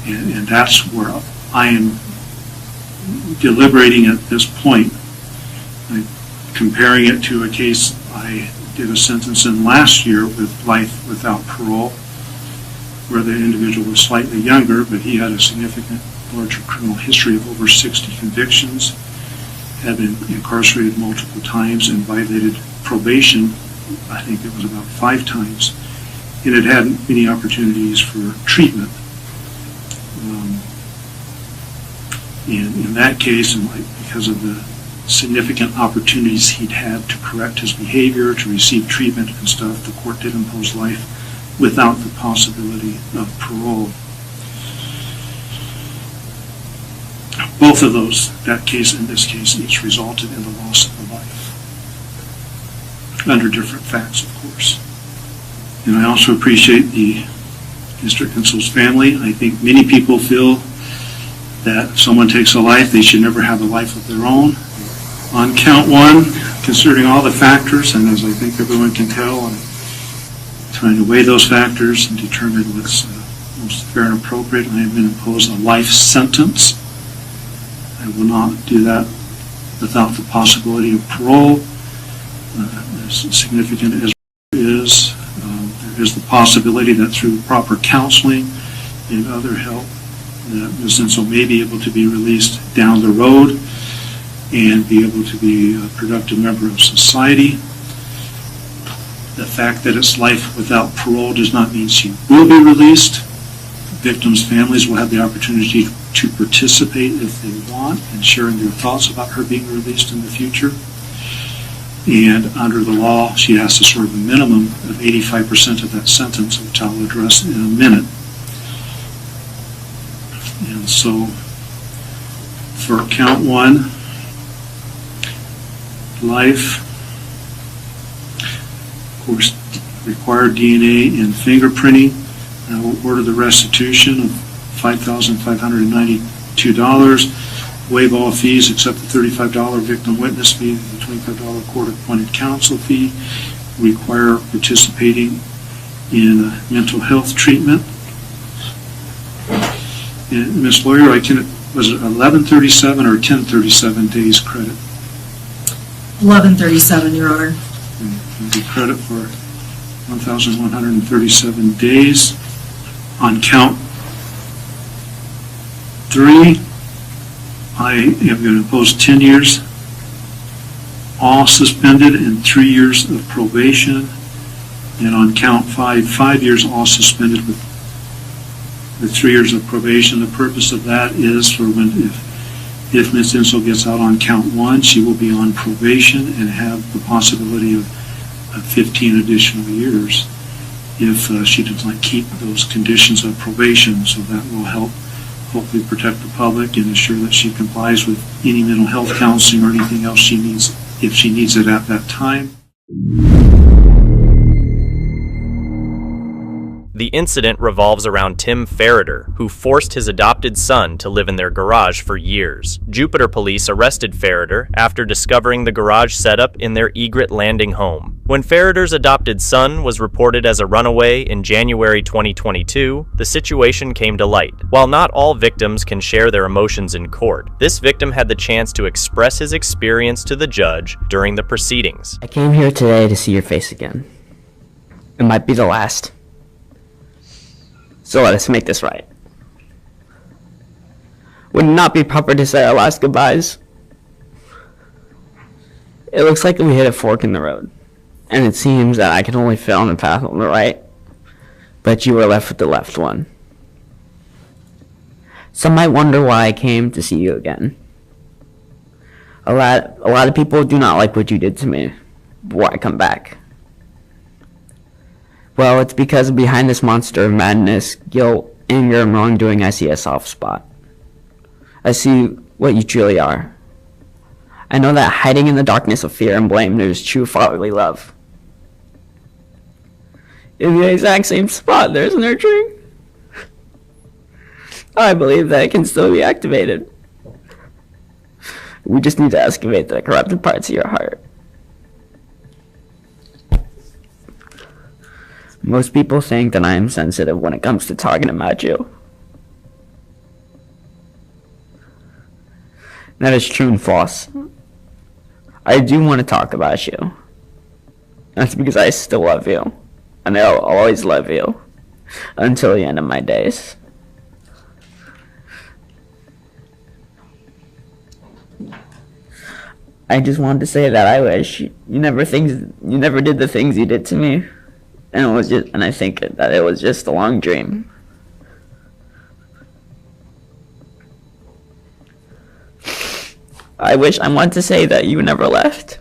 And that's where I am deliberating at this point. Comparing it to a case I did a sentence in last year with life without parole, where the individual was slightly younger, but he had a significant larger criminal history of over 60 convictions, had been incarcerated multiple times and violated probation, I think it was about 5 times, and had had many opportunities for treatment. And in that case, and because of the significant opportunities he'd had to correct his behavior, to receive treatment and stuff, the court did impose life without the possibility of parole. Both of those, that case and this case, each resulted in the loss of a life, under different facts, of course. And I also appreciate the Mr. Ensel's family. I think many people feel that if someone takes a life, they should never have a life of their own. On count 1, considering all the factors, and as I think everyone can tell, I'm trying to weigh those factors and determine what's most fair and appropriate. I am going to impose a life sentence. I will not do that without the possibility of parole. As significant as it is, there is the possibility that through proper counseling and other help, that Ms. Ensel may be able to be released down the road and be able to be a productive member of society. The fact that it's life without parole does not mean she will be released. Victims' families will have the opportunity to participate if they want in sharing their thoughts about her being released in the future. And under the law, she has to serve a minimum of 85% of that sentence, which I'll address in a minute. And so, for count 1, life, of course, required DNA and fingerprinting. I will order the restitution of $5,592. Waive all fees except the $35 victim witness fee, the $25 court-appointed counsel fee. Require participating in mental health treatment. And Ms. Lawyer, was it 1137 or 1037 days credit? 1137, Your Honor. The credit for 1,137 days. On count 3, I am going to impose 10 years, all suspended, and 3 years of probation. And on count 5, 5 years, all suspended with 3 years of probation. The purpose of that is for when, if Ms. Ensel gets out on count 1, she will be on probation and have the possibility of 15 additional years if she does not keep those conditions of probation. So that will help hopefully protect the public and ensure that she complies with any mental health counseling or anything else she needs, if she needs it at that time. The incident revolves around Tim Ferreter, who forced his adopted son to live in their garage for years. Jupiter police arrested Ferreter after discovering the garage setup in their Egret Landing home. When Ferreter's adopted son was reported as a runaway in January 2022, the situation came to light. While not all victims can share their emotions in court, this victim had the chance to express his experience to the judge during the proceedings. I came here today to see your face again. It might be the last. So let us make this right. Would it not be proper to say our last goodbyes? It looks like we hit a fork in the road, and it seems that I can only fit on the path on the right, but you were left with the left one. Some might wonder why I came to see you again. A lot of people do not like what you did to me, but why come back? Well, it's because behind this monster of madness, guilt, anger, and wrongdoing, I see a soft spot. I see what you truly are. I know that hiding in the darkness of fear and blame, there is true fatherly love. In the exact same spot, there's nurturing. I believe that it can still be activated. We just need to excavate the corrupted parts of your heart. Most people think that I am sensitive when it comes to talking about you. That is true and false. I do want to talk about you. That's because I still love you. And I'll always love you. Until the end of my days. I just wanted to say that I wish you never did the things you did to me. And I think that it was just a long dream. I want to say that you never left.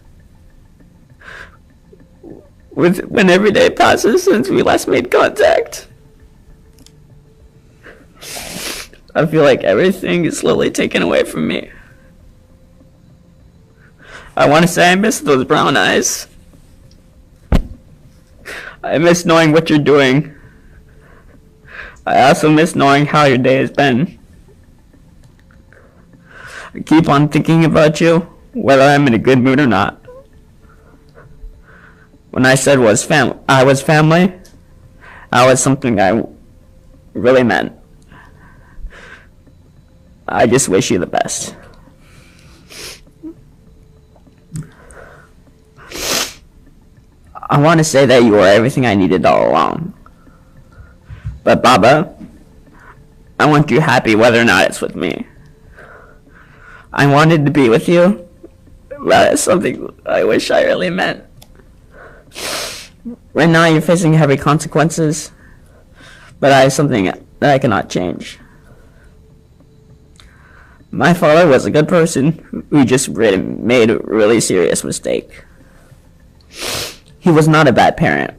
When every day passes since we last made contact, I feel like everything is slowly taken away from me. I want to say I miss those brown eyes. I miss knowing what you're doing. I also miss knowing how your day has been. I keep on thinking about you, whether I'm in a good mood or not. When I said I was family, I was something I really meant. I just wish you the best. I want to say that you were everything I needed all along. But Baba, I want you happy whether or not it's with me. I wanted to be with you. That is something I wish I really meant. Right now you're facing heavy consequences, but that is something that I cannot change. My father was a good person who just made a really serious mistake. He was not a bad parent.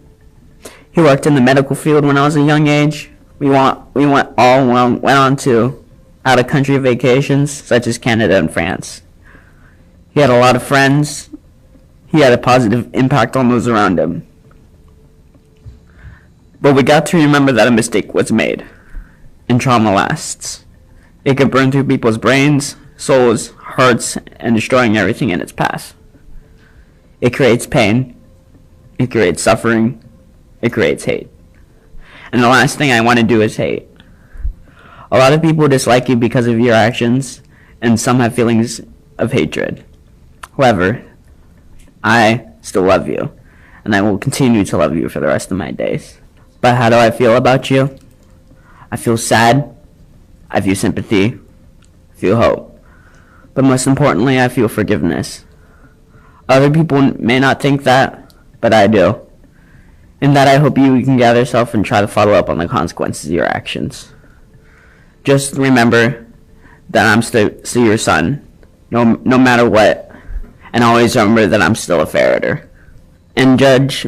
He worked in the medical field when I was a young age. We went on to out-of-country vacations, such as Canada and France. He had a lot of friends. He had a positive impact on those around him. But we got to remember that a mistake was made, and trauma lasts. It can burn through people's brains, souls, hearts, and destroying everything in its path. It creates pain. It creates suffering. It creates hate. And the last thing I want to do is hate. A lot of people dislike you because of your actions, and some have feelings of hatred. However, I still love you, and I will continue to love you for the rest of my days. But how do I feel about you? I feel sad. I feel sympathy. I feel hope. But most importantly, I feel forgiveness. Other people may not think that, but I do. In that, I hope you can gather yourself and try to follow up on the consequences of your actions. Just remember that I'm still your son, no matter what, and always remember that I'm still a Ferreter. And Judge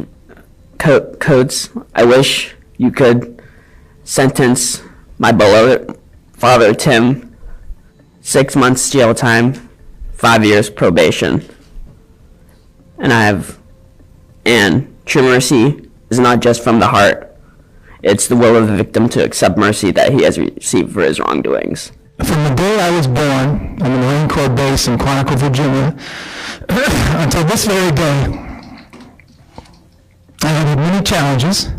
Coates, I wish you could sentence my beloved father, Tim, 6 months jail time, 5 years probation. And true mercy is not just from the heart. It's the will of the victim to accept mercy that he has received for his wrongdoings. From the day I was born on the Marine Corps base in Quantico, Virginia, until this very day, I have had many challenges,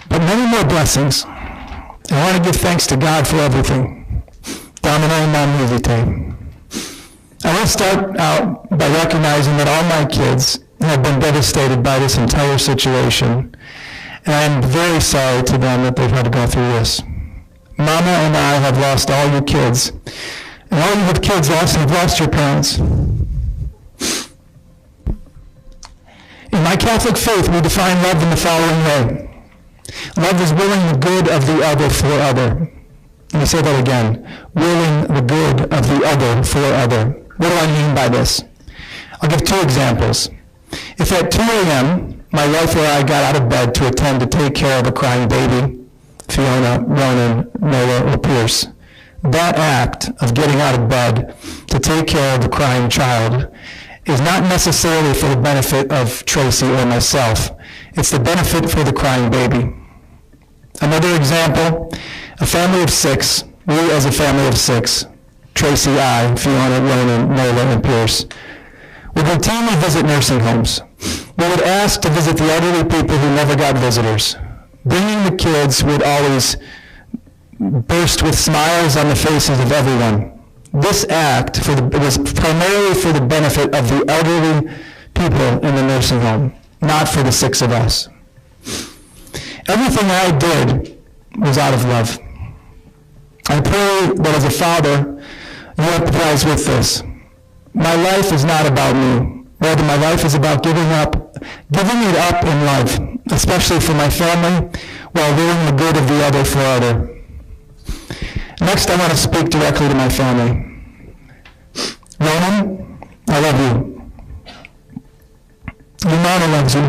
but many more blessings. I want to give thanks to God for everything. Domino non movite. I want to start out by recognizing that all my kids have been devastated by this entire situation, and I am very sorry to them that they've had to go through this. Mama and I have lost all your kids, And all you have kids also have lost your parents. In my Catholic faith, we define love in the following way. Love is willing the good of the other for other. Let me say that again. Willing the good of the other for other. What do I mean by this? I'll give two examples. If at 2 a.m., my wife or I got out of bed to attend to take care of a crying baby, Fiona, Ronan, Noah, or Pierce, that act of getting out of bed to take care of a crying child is not necessarily for the benefit of Tracy or myself. It's the benefit for the crying baby. Another example, a family of 6, we as a family of 6, Tracy, I, Fiona, Ronan, Nola, and Pierce, would routinely visit nursing homes. We would ask to visit the elderly people who never got visitors. Bringing the kids would always burst with smiles on the faces of everyone. This act was primarily for the benefit of the elderly people in the nursing home, not for the 6 of us. Everything I did was out of love. I pray that as a father, you empathize with this. My life is not about me. Rather, my life is about giving it up in love, especially for my family, while willing the good of the other for other. Next, I want to speak directly to my family. Ronan, I love you. Your mama loves you.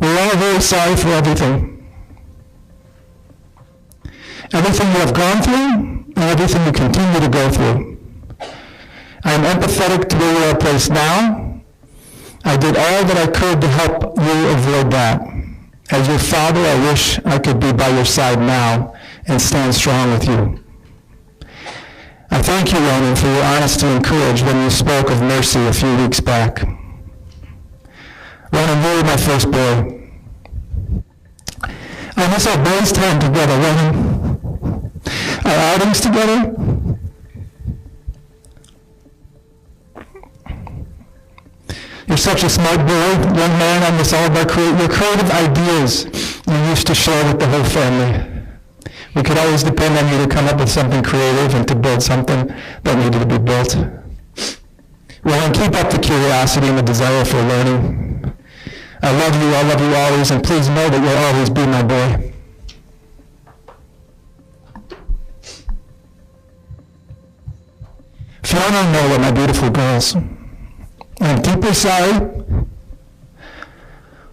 We're all very sorry for everything. Everything you have gone through, and everything you continue to go through. I am empathetic to where you are placed now. I did all that I could to help you avoid that. As your father, I wish I could be by your side now and stand strong with you. I thank you, Ronan, for your honesty and courage when you spoke of mercy a few weeks back. Ronan, you were my first boy. I miss our boys' time together, Ronan. Our outings together. You're such a smart boy, young man on this all about your creative ideas you used to share with the whole family. We could always depend on you to come up with something creative and to build something that needed to be built. Well, and keep up the curiosity and the desire for learning. I love you always, and please know that you'll always be my boy. Fiona and Nola, my beautiful girls, I'm deeply sorry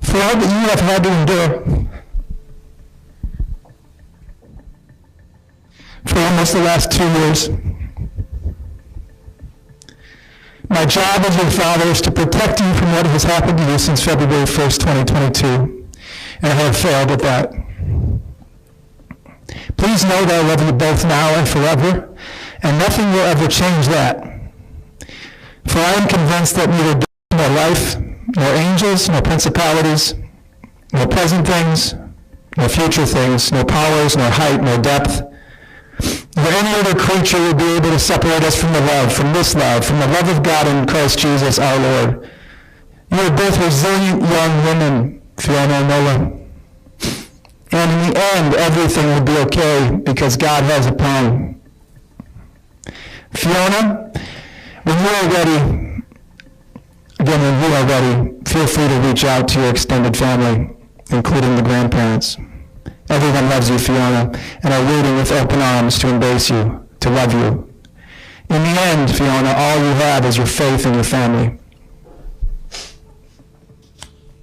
for all that you have had to endure. For almost the last 2 years. My job as your father is to protect you from what has happened to you since February 1st, 2022, and I have failed at that. Please know that I love you both now and forever, and nothing will ever change that. For I am convinced that neither death, nor life, nor angels, nor principalities, nor present things, nor future things, nor powers, nor height, nor depth, nor any other creature will be able to separate us from the love, from this love, from the love of God in Christ Jesus our Lord. You are both resilient young women, Fiona and Nola. And in the end, everything will be okay because God has a plan. Fiona, when you are ready, feel free to reach out to your extended family, including the grandparents. Everyone loves you, Fiona, and are waiting with open arms to embrace you, to love you. In the end, Fiona, all you have is your faith in your family.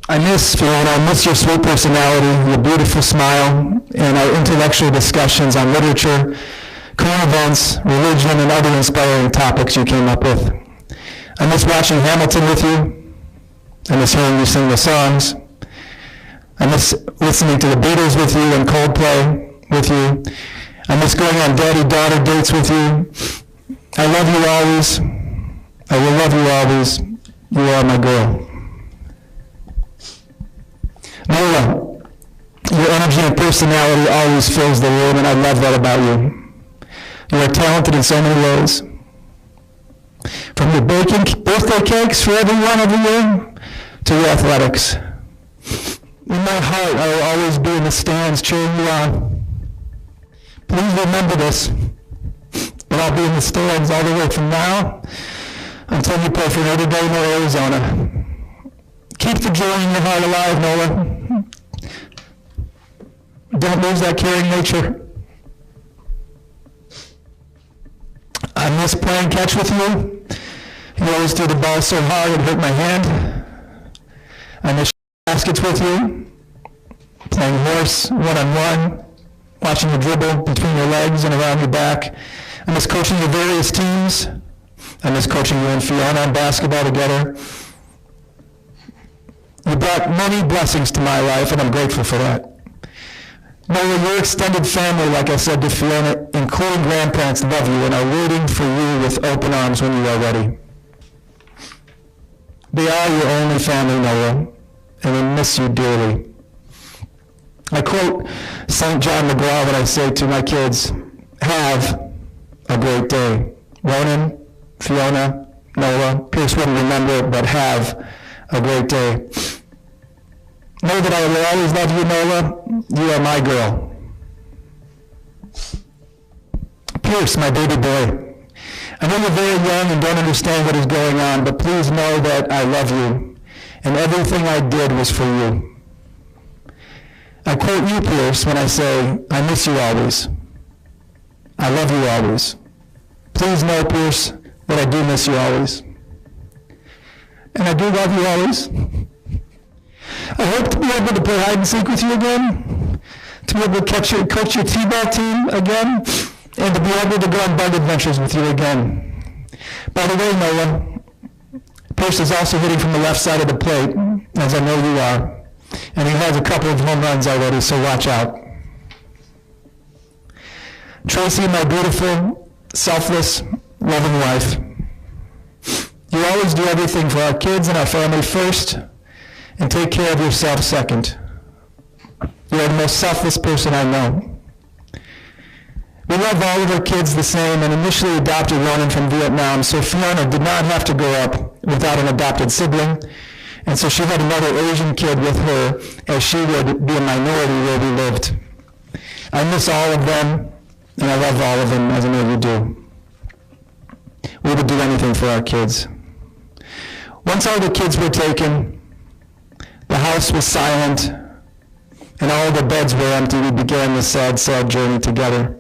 I miss Fiona, I miss your sweet personality, your beautiful smile, and our intellectual discussions on literature, current events, religion, and other inspiring topics you came up with. I miss watching Hamilton with you. I miss hearing you sing the songs. I miss listening to the Beatles with you and Coldplay with you. I miss going on daddy-daughter dates with you. I love you always. I will love you always. You are my girl. Nola, your energy and personality always fills the room, and I love that about you. You are talented in so many ways. From your baking birthday cakes for everyone every year, to your athletics. In my heart, I will always be in the stands cheering you on. Please remember this. but I'll be in the stands all the way from now until you play for Notre Dame or Arizona. Keep the joy in your heart alive, Nola. Don't lose that caring nature. I miss playing catch with you. You always threw the ball so hard it hurt my hand. I miss baskets with you, playing horse one-on-one, watching you dribble between your legs and around your back. I miss coaching your various teams. I miss coaching you and Fiona on basketball together. You brought many blessings to my life, and I'm grateful for that. Nola, your extended family, like I said to Fiona, including grandparents, love you and are waiting for you with open arms when you are ready. They are your only family, Nola, and we miss you dearly. I quote St. John McGraw when I say to my kids, have a great day. Ronan, Fiona, Nola, Pierce wouldn't remember it, but have a great day. Know that I will always love you, Nola. You are my girl. Pierce, my baby boy. I know you're very young and don't understand what is going on, but please know that I love you, and everything I did was for you. I quote you, Pierce, when I say, I miss you always. I love you always. Please know, Pierce, that I do miss you always. And I do love you always. I hope to be able to play hide and seek with you again, to be able to coach your t-ball team again, and to be able to go on bug adventures with you again. By the way, Nola, Pierce is also hitting from the left side of the plate, as I know you are, and he has a couple of home runs already, so watch out. Tracy, my beautiful, selfless, loving wife, you always do everything for our kids and our family first, and take care of yourself second. You are the most selfless person I know. We love all of our kids the same and initially adopted Ronan from Vietnam, so Fiona did not have to grow up without an adopted sibling, and so she had another Asian kid with her, as she would be a minority where we lived. I miss all of them, and I love all of them, as I know you do. We would do anything for our kids. Once all the kids were taken, the house was silent, and all the beds were empty. We began the sad, sad journey together.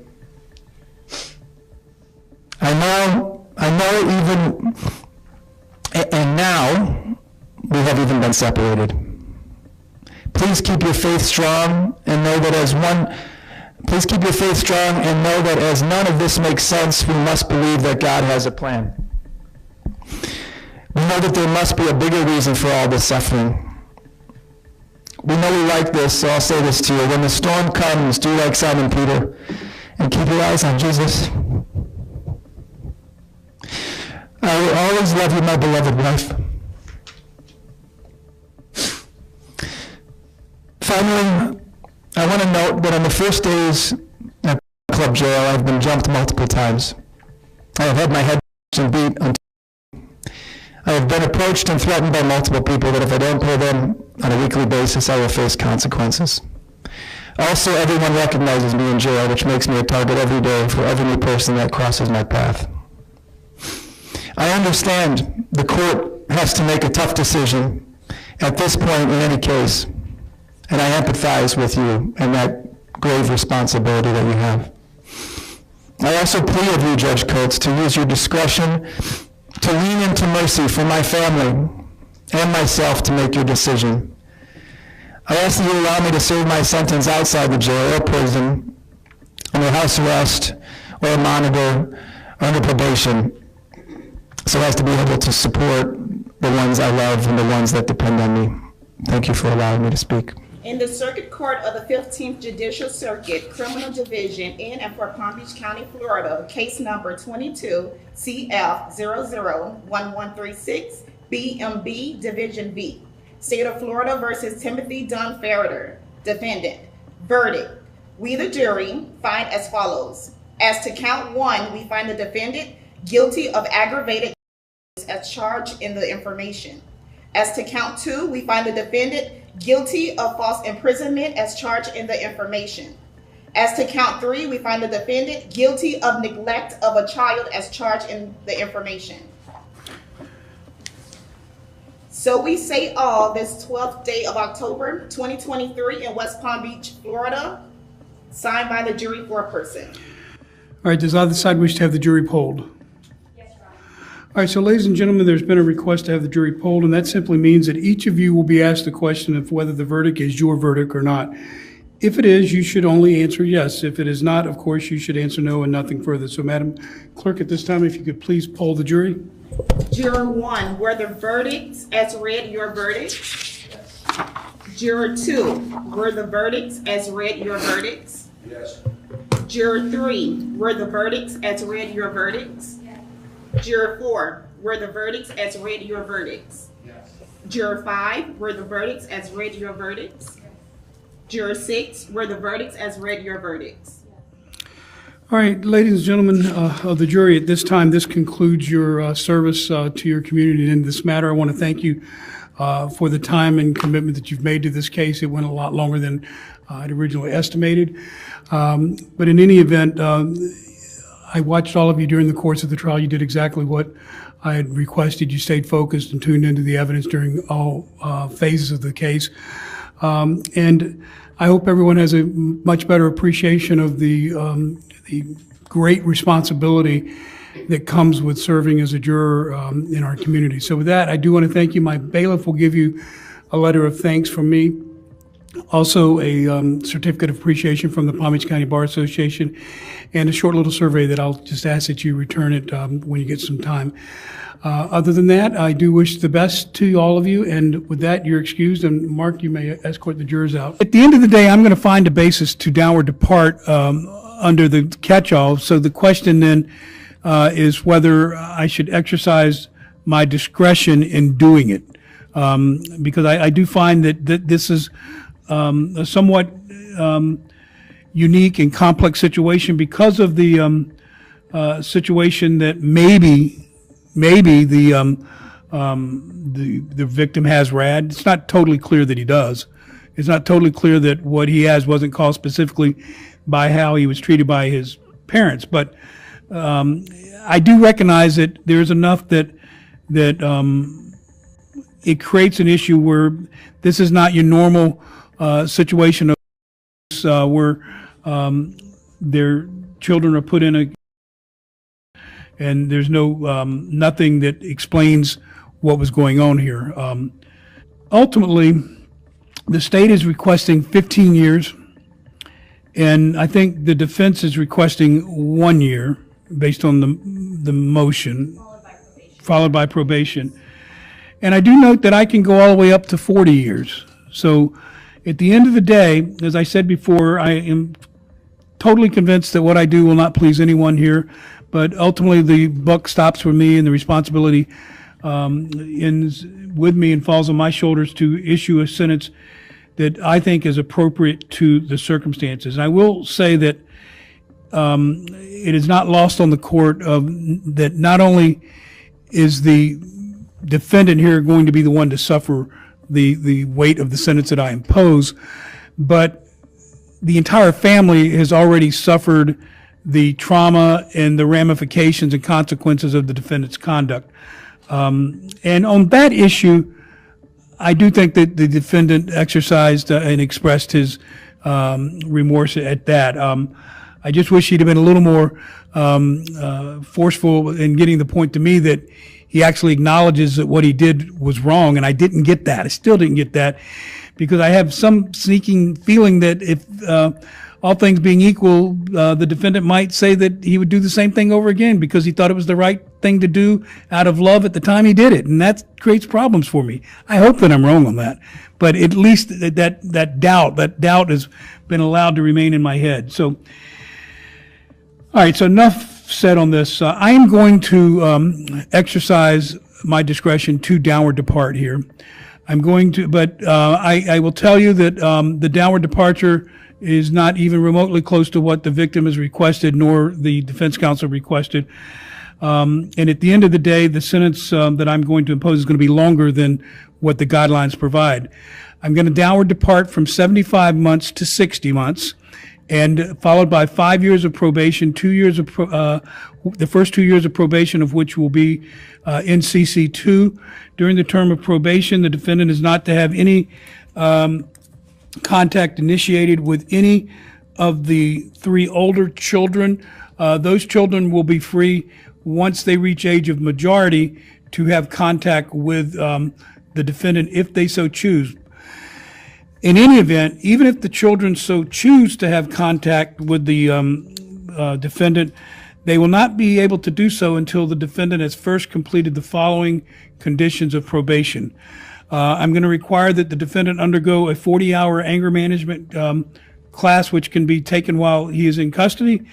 And now we have even been separated. Please keep your faith strong and know that as none of this makes sense, we must believe that God has a plan. We know that there must be a bigger reason for all this suffering. We know we like this, so I'll say this to you. When the storm comes, do like Simon Peter and keep your eyes on Jesus. I will always love you, my beloved wife. Finally, I want to note that on the first days at Club Jail, I've been jumped multiple times. I have had my head and beat until I have been approached and threatened by multiple people that if I don't pay them on a weekly basis, I will face consequences. Also, everyone recognizes me in jail, which makes me a target every day for every new person that crosses my path. I understand the court has to make a tough decision at this point in any case, and I empathize with you and that grave responsibility that you have. I also plead with you, Judge Coates, to use your discretion to lean into mercy for my family and myself to make your decision. I ask that you allow me to serve my sentence outside the jail or prison, under house arrest, or a monitor, or under probation, so as to be able to support the ones I love and the ones that depend on me. Thank you for allowing me to speak. In the Circuit Court of the 15th Judicial Circuit, Criminal Division in and for Palm Beach County, Florida, case number 22 CF001136, BMB Division B. State of Florida versus Timothy Dunn Ferreter. Defendant. Verdict. We, the jury, find as follows. As to count 1, we find the defendant guilty of aggravated as charged in the information. As to count 2, we find the defendant guilty of false imprisonment as charged in the information. As to count 3, we find the defendant guilty of neglect of a child as charged in the information. So we say all this 12th day of October 2023 in West Palm Beach, Florida, signed by the jury foreperson. All right, does either side wish to have the jury polled? Yes, Your Honor. All right, so ladies and gentlemen, there's been a request to have the jury polled, and that simply means that each of you will be asked the question of whether the verdict is your verdict or not. If it is, you should only answer yes. If it is not, of course, you should answer no and nothing further. So, Madam Clerk, at this time, if you could please poll the jury. Juror 1, were the verdicts as read your verdict? Yes. Juror 2, were the verdicts as read your verdicts? Yes. Juror 3, were the verdicts as read your verdicts? Yes. Juror 4, were the verdicts as read your verdicts? Yes. Juror 5, were the verdicts as read your verdicts? Yes. Juror 6, were the verdicts as read your verdicts? All right, ladies and gentlemen of the jury, at this time, this concludes your service to your community in this matter. I want to thank you for the time and commitment that you've made to this case. It went a lot longer than I'd originally estimated. But in any event, I watched all of you during the course of the trial. You did exactly what I had requested. You stayed focused and tuned into the evidence during all phases of the case. And I hope everyone has a much better appreciation of the great responsibility that comes with serving as a juror in our community. So with that, I do want to thank you. My bailiff will give you a letter of thanks from me. Also, a certificate of appreciation from the Palm Beach County Bar Association, and a short little survey that I'll just ask that you return it when you get some time. Other than that, I do wish the best to all of you, and with that, you're excused, and Mark, you may escort the jurors out. At the end of the day, I'm going to find a basis to downward depart under the catch-all. So the question then is whether I should exercise my discretion in doing it, because I do find that this is a somewhat unique and complex situation because of the situation that maybe the victim has RAD. It's not totally clear that he does. It's not totally clear that what he has wasn't caused specifically by how he was treated by his parents. But I do recognize that there's enough that it creates an issue where this is not your normal situation of where their children are put in a, and there's no nothing that explains what was going on here. Ultimately, the state is requesting 15 years, and I think the defense is requesting 1 year based on the motion, followed by probation. And I do note that I can go all the way up to 40 years. So at the end of the day, as I said before, I am totally convinced that what I do will not please anyone here, but ultimately the buck stops with me, and the responsibility ends with me and falls on my shoulders to issue a sentence that I think is appropriate to the circumstances. And I will say that it is not lost on the court that not only is the defendant here going to be the one to suffer the weight of the sentence that I impose, but the entire family has already suffered the trauma and the ramifications and consequences of the defendant's conduct. And on that issue, I do think that the defendant exercised and expressed his remorse at that. I just wish he'd have been a little more forceful in getting the point to me that he actually acknowledges that what he did was wrong, and I didn't get that. I still didn't get that, because I have some sneaking feeling that if all things being equal, the defendant might say that he would do the same thing over again because he thought it was the right thing to do out of love at the time he did it, and that creates problems for me. I hope that I'm wrong on that, but at least that doubt has been allowed to remain in my head. So, all right, so enough said on this. I am going to exercise my discretion to downward depart here. I'm going to, but I will tell you that the downward departure is not even remotely close to what the victim has requested, nor the defense counsel requested. And at the end of the day, the sentence that I'm going to impose is going to be longer than what the guidelines provide. I'm going to downward depart from 75 months to 60 months. and followed by 5 years of probation, 2 years of the first 2 years of probation of which will be in CC2. During the term of probation, the defendant is not to have any contact initiated with any of the 3 older children. Those children will be free once they reach age of majority to have contact with the defendant if they so choose. In any event, even if the children so choose to have contact with the defendant, they will not be able to do so until the defendant has first completed the following conditions of probation. I'm going to require that the defendant undergo a 40-hour anger management class, which can be taken while he is in custody,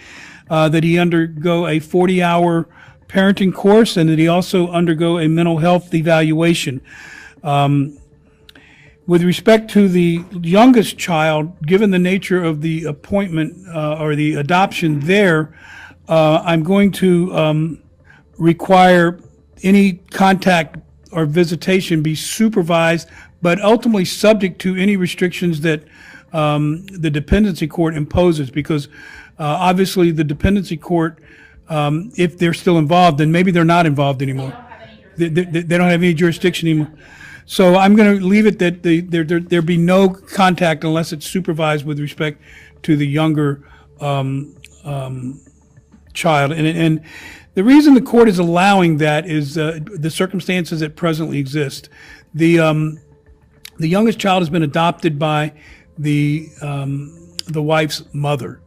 that he undergo a 40-hour parenting course, and that he also undergo a mental health evaluation. With respect to the youngest child, given the nature of the appointment or the adoption there, I'm going to require any contact or visitation be supervised, but ultimately subject to any restrictions that the dependency court imposes, because obviously the dependency court, if they're still involved, then maybe they're not involved anymore. They don't have any jurisdiction anymore. So I'm going to leave it that there be no contact unless it's supervised with respect to the younger child. And the reason the court is allowing that is the circumstances that presently exist. The youngest child has been adopted by the wife's mother.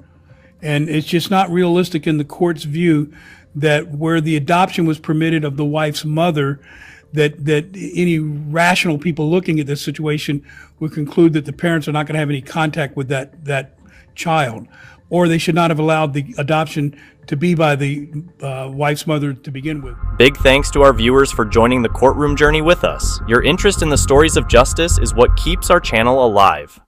And it's just not realistic in the court's view that where the adoption was permitted of the wife's mother, that any rational people looking at this situation would conclude that the parents are not going to have any contact with that child, or they should not have allowed the adoption to be by the wife's mother to begin with. Big thanks to our viewers for joining the courtroom journey with us. Your interest in the stories of justice is what keeps our channel alive.